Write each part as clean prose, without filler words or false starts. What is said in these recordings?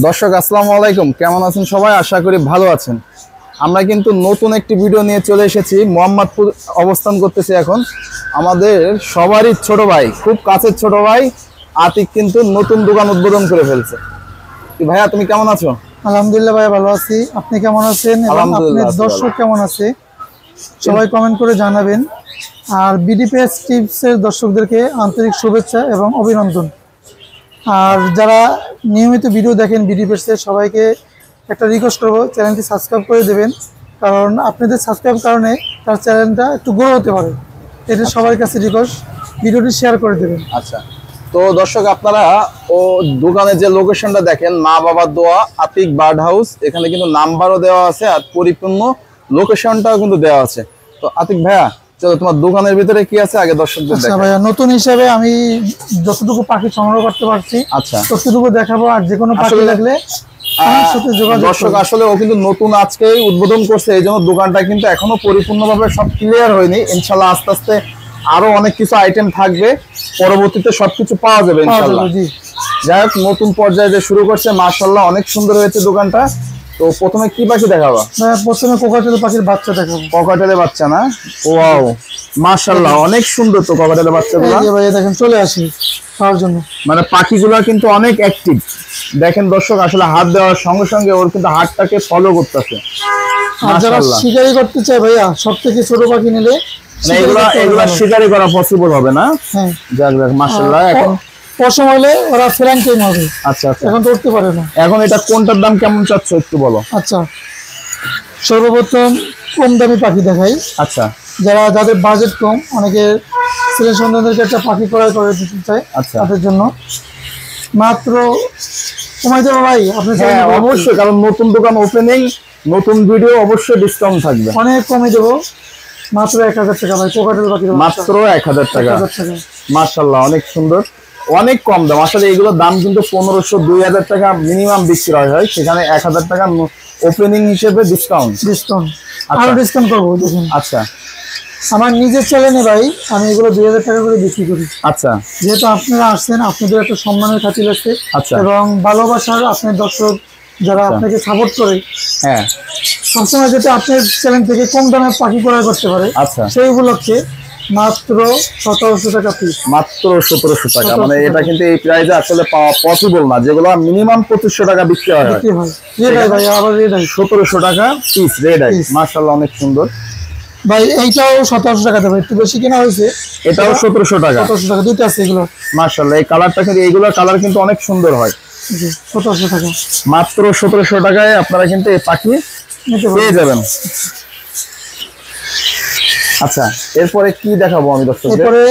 দর্শক আসসালামু আলাইকুম, কেমন আছেন সবাই? আশা করি ভালো আছেন। আমরা কিন্তু নতুন একটি ভিডিও নিয়ে চলে এসেছি। মোহাম্মদপুর অবস্থান করতেছি এখন। আমাদের সবারই ছোট ভাই, খুব কাছের ছোট ভাই আতিক কিন্তু নতুন দোকান উদ্বোধন করে ফেলছে। ভাইয়া তুমি কেমন আছো? আলহামদুলিল্লাহ ভাইয়া ভালো আছি। আপনি কেমন আছেন এবং আপনার দর্শক কেমন আছে সবাই কমেন্ট করে জানাবেন। আর বিডিপিএস টিপসের দর্শকদেরকে আন্তরিক শুভেচ্ছা এবং অভিনন্দন। আর যারা নিয়মিত ভিডিও দেখেন বিডিপিএসের সবাইকে একটা রিকোয়েস্ট করবো, চ্যানেলটি সাবস্ক্রাইব করে দেবেন, কারণ আপনাদের সাবস্ক্রাইব কারণে তার চ্যানেলটা একটু গ্রো হতে পারে। এটা সবার কাছে রিকোয়েস্ট, ভিডিওটি শেয়ার করে দেবেন। আচ্ছা, তো দর্শক আপনারা দোকানের যে লোকেশনটা দেখেন, মা বাবার দোয়া আতিক বার্ড হাউস, এখানে কিন্তু নাম্বারও দেওয়া আছে আর পরিপূর্ণ লোকেশনটাও কিন্তু দেওয়া আছে। তো আতিক ভাইয়া চলো তোমার দোকানের ভিতরে কি আছে আগে দর্শকদের দেখাই। আচ্ছা ভাইয়া, নতুন হিসাবে আমি যতটুকু পাখি সংগ্রহ করতে পারছি আচ্ছা ততটুকু দেখাবো। আর যে কোনো পাখি লাগলে দর্শক আসলে ও কিন্তু নতুন আজকেই উদ্বোধন করছে, এই জন্য দোকানটা কিন্তু এখনো পরিপূর্ণভাবে সব ক্লিয়ার হয়নি। ইনশাল্লাহ আস্তে আস্তে আরো অনেক কিছু আইটেম থাকবে, পরবর্তীতে সবকিছু পাওয়া যাবে ইনশাল্লাহ। যাই হোক, নতুন পর্যায়ে যে শুরু করছে মাশাআল্লাহ অনেক সুন্দর হয়েছে দোকানটা। তো প্রথমে কি পাখি দেখাবো? প্রথমে কোকাটেল পাখির বাচ্চা দেখাবো। কোকাটেলের বাচ্চা না? ওয়াও মাশাআল্লাহ অনেক সুন্দর তো কোকাটেলের বাচ্চাগুলো। এই যে ভাই দেখেন চলে আসি খাওয়ার জন্য। মানে পাখিগুলো কিন্তু অনেক অ্যাক্টিভ। দেখেন দর্শক, আসলে হাত দেওয়ার সঙ্গে সঙ্গে ওর কিন্তু হাতটাকে ফলো করতেছে। আর যারা শিকারি করতে চায় ভাইয়া, সবথেকে ছোট পাখি নিলে এগুলা শিকারি করা পসিবল হবে না। হ্যাঁ যাক যাক মাশাআল্লাহ। এখন পশম হলে ওরা ফ্র্যাঙ্কেন হবে। আচ্ছা আচ্ছা, এখন তো উঠতে পারে না। এখন এটা কোনটার দাম কেমন চাচ্ছ একটু বলো। আচ্ছা, সর্বপ্রথম কম দামি পাখি দেখাই। আচ্ছা, যাদের বাজেট কম, অনেকে ছেলে সন্তানদেরকে একটা পাখি ক্রয় করে দিতে চায়, তাদের জন্য মাত্র কমাই দেবো ভাই আপনি। অবশ্যই, কারণ নতুন দোকান ওপেনিং, নতুন ভিডিও, অবশ্যই ডিসকাউন্ট থাকবে। অনেক কমে দেবো, মাত্র 1000 টাকা ভাই। কোকাটেল পাখি মাত্র 1000 টাকা। মাশাআল্লাহ অনেক সুন্দর, অনেক কম দাম। আসলে এগুলোর দাম কিন্তু 1500-2000 টাকা মিনিমাম বিক্রি হয়, সেখানে 1000 টাকা ওপেনিং হিসেবে ডিসকাউন্ট। আরো ডিসকাউন্ট করবো দেখুন। আচ্ছা, আমার নিজের চ্যানেলে ভাই আমি এগুলো 2000 টাকা করে বিক্রি করি। আচ্ছা, যেহেতু আপনারা আসছেন, আপনাদের একটা সম্মানের খাতির আছে। আচ্ছা, এবং ভালোবাসার আপনার দর্শক যারা আপনাকে সাপোর্ট করে, হ্যাঁ, সবসময় যাতে আপনার চ্যানেল থেকে কম দামে পাখি ক্রয় করতে পারে, আচ্ছা, সেই উপলক্ষে মাত্র 1700 টাকা পিস। মাত্র 1700 টাকা। মানে এটা কিন্তু এই প্রাইসে আসলে পাওয়া পসিবল না, যেগুলো মিনিমাম 2500 টাকা বিক্রি হয়। রেড আই ভাই, আবার রেড আই 1700 টাকা পিস। রেড আই মাশাআল্লাহ অনেক সুন্দর ভাই। এইটাও 1700 টাকা দেবে, একটু বেশি কিনা হয়েছে। এটাও 1700 টাকা। 1700 টাকা দুটো আছে এগুলো। মাশাআল্লাহ এই কালারটা কিন্তু, এইগুলোর কালার কিন্তু অনেক সুন্দর হয়। 1700 টাকা, মাত্র 1700 টাকায় আপনারা কিন্তু এই পাখি পেয়ে যাবেন। আচ্ছা, এরপরে কি দেখাবো আমি দর্শকদের? এরপরে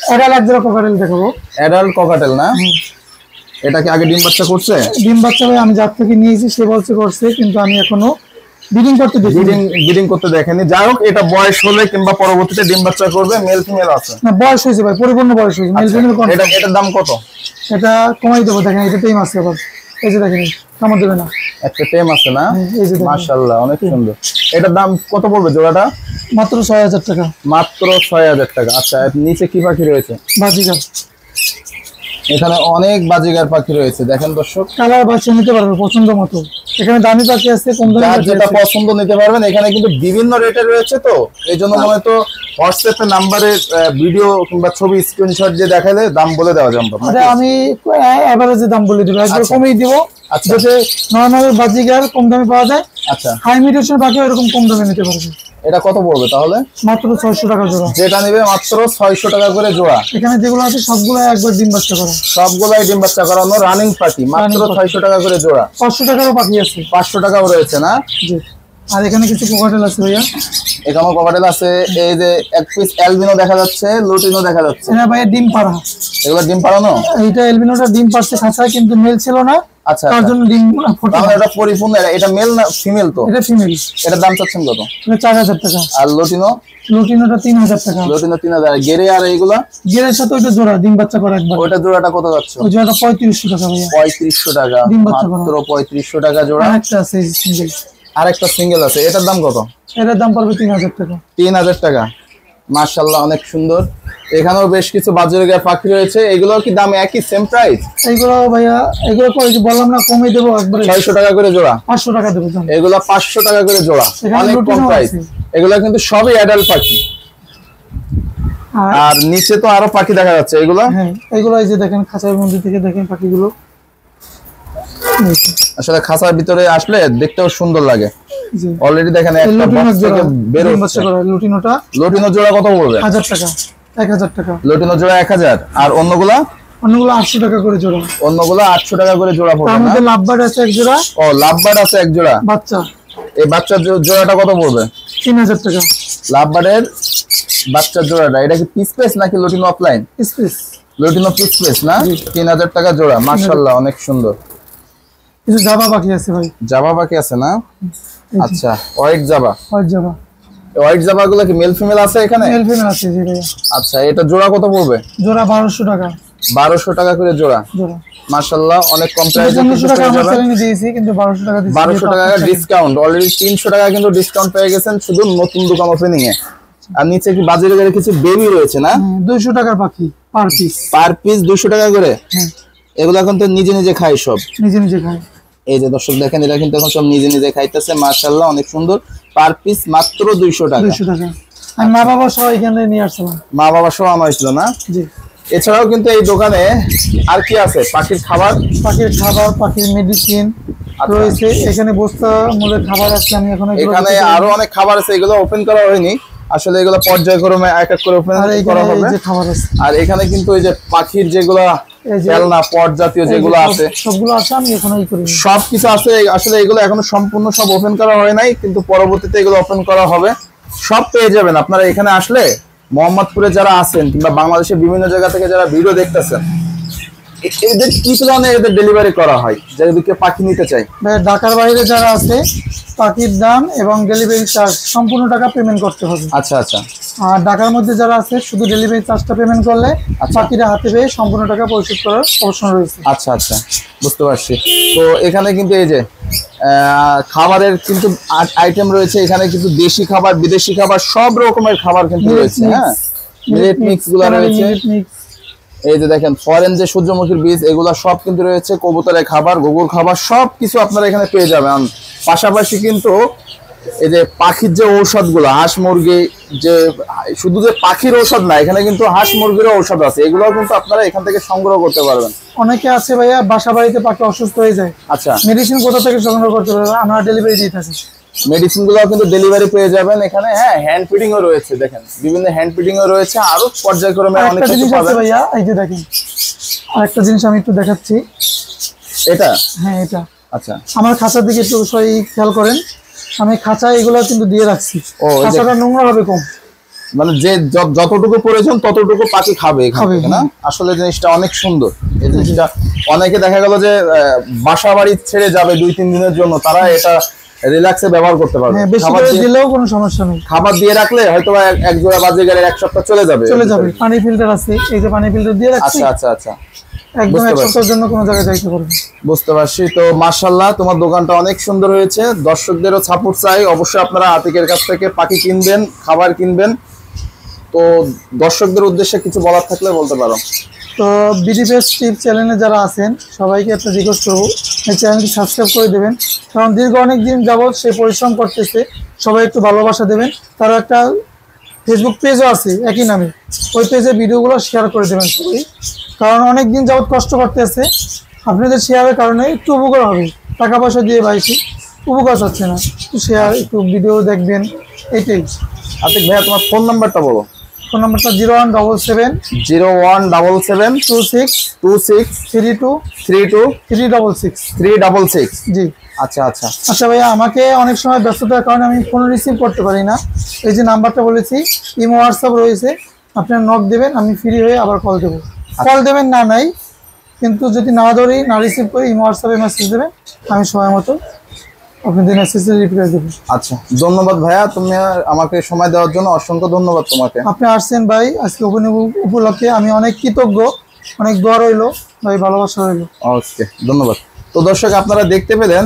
অ্যাডাল্ট একজোড়া কোকাটেল দেখাবো। অ্যাডাল্ট কোকাটেল না? এটা কি আগে ডিম বাচ্চা করছে? ডিম বাচ্চা ভাই আমি যার থেকে নিয়েছি সে বলছে করছে, কিন্তু আমি এখনো ব্রিডিং করতে দেখিনি। যাই হোক, এটা বয়স হলে কিংবা পরবর্তীতে ডিম বাচ্চা করবে। মেল ফিমেল আছে না? বয়স হয়েছে ভাই, পরিপূর্ণ বয়স হয়েছে। মেল ফিমেল কোন? এটার দাম কত? এটা কমাই দেবো। দেখেন এটা টেম আছে আবার, এই যে দেখেন কামড় দেবে না, একটা টেম আছে না? মাশাআল্লাহ অনেক সুন্দর। এটার দাম কত পড়বে জোড়াটা? মাত্র 6000 টাকা। মাত্র 6000 টাকা। আচ্ছা, নিচে কি পাখি রয়েছে? বাজিগার। এখানে অনেক বাজিগার পাখি রয়েছে, দেখেন দর্শক। কালার বাচ্চা নিতে পারবে পছন্দ মতো। এখানে দামি পাখি আছে, কম দামি, যেটা পছন্দ নিতে পারবেন। এখানে কিন্তু বিভিন্ন রেটে রয়েছে, তো এই জন্য মনে তো হোয়াটসঅ্যাপে নাম্বারে ভিডিও কিংবা ছবি স্ক্রিনশট দিয়ে দেখালে দাম বলে দেওয়া যাবে। আমি এভারেজে দাম বলে দিব, একবার কমেই দিব। আচ্ছা, যাতে নরমাল বাজিগার কম দামে পাওয়া যায়। আচ্ছা, হাই মিউটেশন পাখি এরকম কম দামে নিতে পারবে। এটা কত পড়বে তাহলে? মাত্র 600 টাকা জোড়া। যেটা নেবে মাত্র 600 টাকা করে জোড়া। এখানে যেগুলো আছে সবগুলো একবার ডিম বাচ্চা করা, সবগুলাই ডিম বাচ্চা করানো রানিং পাখি। মাত্র 600 টাকা করে জোড়া। 500 টাকারও পাখি আছে। 500 টাকাও রয়েছে না? জি। আর এখানে কিছু কোকাটেল আছে ভাইয়া। এখানেও কোকাটেল আছে। এই যে এক পিস অ্যালবিনো দেখা যাচ্ছে, লুটিনো দেখা যাচ্ছে। হ্যাঁ ভাইয়া, ডিম পাড়া। এগুলো ডিম পাড়ানো? এইটা অ্যালবিনোটা ডিম পাড়ছে খাঁচায়, কিন্তু মেল ছিল না। আচ্ছা, তার জন্য ডিম ফোটানো। এটা পরিপূর্ণ। এটা মেল না ফিমেল? তো এটা ফিমেল। এটার দাম চাচ্ছেন কত? এটা 4000 টাকা। আর লুটিনো? লুটিনোটা 3000 টাকা। লুটিনো 3000। গেরে আর এইগুলা? গেরের সাথে ওইটা জোড়া ডিম বাচ্চা করা একবার। ওইটা জোড়াটা কত যাচ্ছে? ওই জোড়াটা 3500 টাকা ভাইয়া। 3500 টাকা ডিম বাচ্চা করা। মাত্র 3500 টাকা জোড়া। আরেকটা আছে সিঙ্গেল। আরেকটা সিঙ্গেল আছে, এটার দাম কত? এটার দাম পড়বে 3000 টাকা। 3000 টাকা। মাশাআল্লাহ অনেক সুন্দর। এখানেও বেশ কিছু বাজুরিয়া পাখি রয়েছে, এগুলো কি দাম একই সেম প্রাইস? এইগুলো ভাইয়া এগুলো যে বললাম না কমে দেবো একবারে 600 টাকা করে জোড়া, 500 টাকা দেবো। এগুলো 500 টাকা করে জোড়া, অনেক কম প্রাইস। এগুলো কিন্তু সবই অ্যাডাল্ট পাখি। আর নিচে তো আরো পাখি দেখা যাচ্ছে, এগুলো হ্যাঁ এগুলো এই যে দেখেন খাঁচার মধ্যে থেকে দেখেন পাখিগুলো, আসলে খাঁচার ভিতরে আসলে দেখতেও সুন্দর লাগে। অলরেডি দেখেন একটা বক্স থেকে বের হচ্ছে। লুটিনো জোড়া কত পড়বে? 1000 টাকা, 1000 টাকা লুটিনো জোড়া 1000। আর অন্যগুলা? অন্যগুলো 800 টাকা করে জোড়া। অন্যগুলো 800 টাকা করে জোড়া পড়বে। তার মধ্যে লাভবার্ড আছে এক জোড়া। ও লাভবার্ড আছে এক জোড়া বাচ্চা। এই বাচ্চার জোড়াটা কত পড়বে? 3000 টাকা। লাভবার্ডের বাচ্চার জোড়াটা, এটা কি পিস পিস নাকি lutino opaline? Piece piece. Lutino piece piece না? 3000 টাকা জোড়া, মাশাআল্লাহ অনেক সুন্দর। কিছু জাবা পাখি আছে ভাই। জাবা পাখি আছে না? আচ্ছা হোয়াইট জাবা। হোয়াইট জাবা। হোয়াইট জাবা গুলো কি মেল ফিমেল আছে এখানে? মেল ফিমেল আছে জি ভাই। আচ্ছা এটা জোড়া কত পড়বে? জোড়া 1200 টাকা। 1200 টাকা করে জোড়া। জোড়া মাশাআল্লাহ অনেক কম প্রাইসে 1200 টাকা আমরা সেলিং দিয়েছি, কিন্তু 1200 টাকা দিয়েছি। 1200 টাকা ডিসকাউন্ট, অলরেডি 300 টাকা কিন্তু ডিসকাউন্ট পেয়ে গেছেন শুধু নতুন দোকান ওপেনিং এ। আর নিচে কি বাজারে কিছু বেবি রয়েছে না? 200 টাকার পাখি পার পিস। পার পিস 200 টাকা করে। হ্যাঁ এগুলো এখন তো নিজে নিজে খায়, সব নিজে নিজে খায়। এই যে দর্শক দেখেন, এটা কিন্তু এখন সব নিজে নিজে খাইতেছে, মাশাআল্লাহ অনেক সুন্দর। পার পিস মাত্র 200 টাকা। 200 টাকা। আমি মা বাবা সহ এখানে নিয়ে আসলাম। মা বাবা সহ আনা হয়েছিল না? জি। এছাড়াও কিন্তু এই দোকানে আর কি আছে? পাখির খাবার, পাখির মেডিসিন রয়েছে। এখানে বস্তা মূলের খাবার আছে। আমি এখন এখানে আরো অনেক খাবার আছে, এগুলো ওপেন করা হয়নি আসলে, এগুলো পর্যায়ক্রমে এক এক করে ওপেন করা হবে। আর এখানে কিন্তু এই যে পাখির যেগুলো খেলনা পট জাতীয় যেগুলো আছে সবগুলো আছে, আমি এখনো সবকিছু আছে। আসলে এগুলো এখনো সম্পূর্ণ সব ওপেন করা হয় নাই, কিন্তু পরবর্তীতে এগুলো ওপেন করা হবে। সব পেয়ে যাবেন আপনারা এখানে আসলে। মোহাম্মদপুরে যারা আছেন কিংবা বাংলাদেশের বিভিন্ন জায়গা থেকে যারা ভিডিও দেখতেছেন, এদের কি প্ল্যানে এদের ডেলিভারি করা হয় যাদেরকে পাখি নিতে চাই? ঢাকার বাইরে যারা আছে পাখির দাম এবং ডেলিভারি চার্জ সম্পূর্ণ টাকা পেমেন্ট করতে হবে। আচ্ছা আচ্ছা। আর ঢাকার মধ্যে যারা আছে শুধু ডেলিভারি চার্জটা পেমেন্ট করলে পাখিরা হাতে পেয়ে সম্পূর্ণ টাকা পরিশোধ করার অপশন রয়েছে। আচ্ছা আচ্ছা বুঝতে পারছি। তো এখানে কিন্তু এই যে খাবারের কিন্তু আইটেম রয়েছে, এখানে কিন্তু দেশি খাবার বিদেশি খাবার সব রকমের খাবার কিন্তু রয়েছে। হ্যাঁ মিলেট মিক্স গুলো রয়েছে। এই যে দেখেন ফরেন যে সূর্যমুখীর বীজ, এগুলা সব কিন্তু রয়েছে। কবুতরের খাবার, ঘুঘুর খাবার সব কিছু আপনারা এখানে পেয়ে যাবেন। পাশাপাশি কিন্তু এই যে পাখির যে ঔষধ গুলো, হাঁস মুরগি, যে শুধু যে পাখির ঔষধ না, এখানে কিন্তু হাঁস মুরগির ঔষধ আছে, এগুলোও কিন্তু আপনারা এখান থেকে সংগ্রহ করতে পারবেন। অনেকে আছে ভাইয়া বাসা বাড়িতে পাখি অসুস্থ হয়ে যায়, আচ্ছা মেডিসিন কোথা থেকে সংগ্রহ করতে পারবেন? আমরা ডেলিভারি দিয়ে থাকি। মেডিসিন গুলো কিন্তু ডেলিভারি পেয়ে যাবেন এখানে। হ্যাঁ হ্যান্ড ফিডিং ও রয়েছে, দেখেন বিভিন্ন হ্যান্ড ফিডিং ও রয়েছে, আরো পর্যায়ক্রমে অনেক কিছু পাবেন ভাইয়া। এই যে দেখেন আরেকটা জিনিস আমি একটু দেখাচ্ছি। এটা হ্যাঁ এটা আচ্ছা, আমার খাঁচার দিকে একটু সবাই খেয়াল করেন। আমি খাঁচা এগুলো কিন্তু দিয়ে রাখছি, খাঁচাটা নোংরা হবে কম, মানে যে যতটুকু প্রয়োজন ততটুকু পাখি খাবে এখানে না। আসলে জিনিসটা অনেক সুন্দর। এই জিনিসটা অনেকে দেখা গেল যে বাসা বাড়ি ছেড়ে যাবে 2-3 দিনের জন্য, তারা এটা রিল্যাক্সে ব্যবহার করতে পারবে। খাবার দিলেও কোনো সমস্যা নেই। খাবার দিয়ে রাখলে হয়তো এক জোড়া বাজিগারের এক সপ্তাহ চলে যাবে। পানি ফিল্টার আছে, এই যে পানি ফিল্টার দিয়ে রাখছি। আচ্ছা আচ্ছা আচ্ছা, একদম এক সপ্তাহের জন্য কোনো জায়গায় যাইতে পারবে। বুঝতে পারছি। তো মাশাআল্লাহ তোমার দোকানটা অনেক সুন্দর হয়েছে। দর্শকদেরও সাপোর্ট চাই, অবশ্যই আপনারা আতিকের কাছ থেকে পাখি কিনবেন, খাবার কিনবেন। তো দর্শকদের উদ্দেশ্যে কিছু বলার থাকলে বলতে পারো। তো বিডিপেস টিপ চ্যানেলে যারা আছেন সবাইকে একটা রিকোয়েস্ট করবো, এই চ্যানেলটি সাবস্ক্রাইব করে দেবেন, কারণ দীর্ঘ অনেক দিন যাবৎ সে পরিশ্রম করতেছে। সবাই একটু ভালোবাসা দেবেন। তার একটা ফেসবুক পেজও আছে একই নামে, ওই পেজে ভিডিওগুলো শেয়ার করে দেবেন সবাই, কারণ অনেক দিন যাবৎ কষ্ট করতেছে। আপনাদের শেয়ারের কারণে একটু উপকার হবে। টাকা পয়সা দিয়ে বাইছি উপকার চাচ্ছে না, একটু শেয়ার, একটু ভিডিও দেখবেন, এইটাই। আতিক ভাইয়া তোমার ফোন নাম্বারটা বলো। ফোন নাম্বারটা 01772632632366। জি আচ্ছা আচ্ছা আচ্ছা ভাইয়া, আমাকে অনেক সময় ব্যস্ততার কারণে আমি ফোন রিসিভ করতে পারি না। এই যে নাম্বারটা বলেছি, ইমো হোয়াটসঅ্যাপ রয়েছে, আপনারা নক দেবেন, আমি ফ্রি হয়ে আবার কল দেবো। কল দেবেন না নাই, কিন্তু যদি না ধরি, না রিসিভ করি, ইমো হোয়াটসঅ্যাপে মেসেজ দেবেন, আমি সময় মতো আপনাদের মেসেজে রিপ্লাই দেবো। আচ্ছা ধন্যবাদ ভাইয়া, তুমি আমাকে সময় দেওয়ার জন্য অসংখ্য ধন্যবাদ তোমাকে। আপনি আসছেন ভাই আজকে উপলক্ষে, আমি অনেক কৃতজ্ঞ, অনেক দোয়া রইলো ভাই, ভালোবাসা রইলো। ওকে ধন্যবাদ। তো দর্শক আপনারা দেখতে পেলেন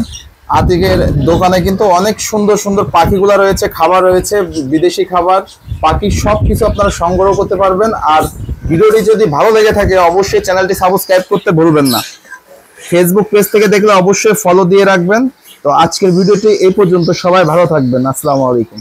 আতিকের দোকানে কিন্তু অনেক সুন্দর সুন্দর পাখিগুলা রয়েছে, খাবার রয়েছে, বিদেশি খাবার বাকি সবকিছু আপনারা সংগ্রহ করতে পারবেন। আর ভিডিওটি যদি ভালো লেগে থাকে অবশ্যই চ্যানেলটি সাবস্ক্রাইব করতে ভুলবেন না। ফেসবুক পেজ থেকে দেখলে অবশ্যই ফলো দিয়ে রাখবেন। তো আজকের ভিডিওটি এই পর্যন্ত, সবাই ভালো থাকবেন। আসসালামু আলাইকুম।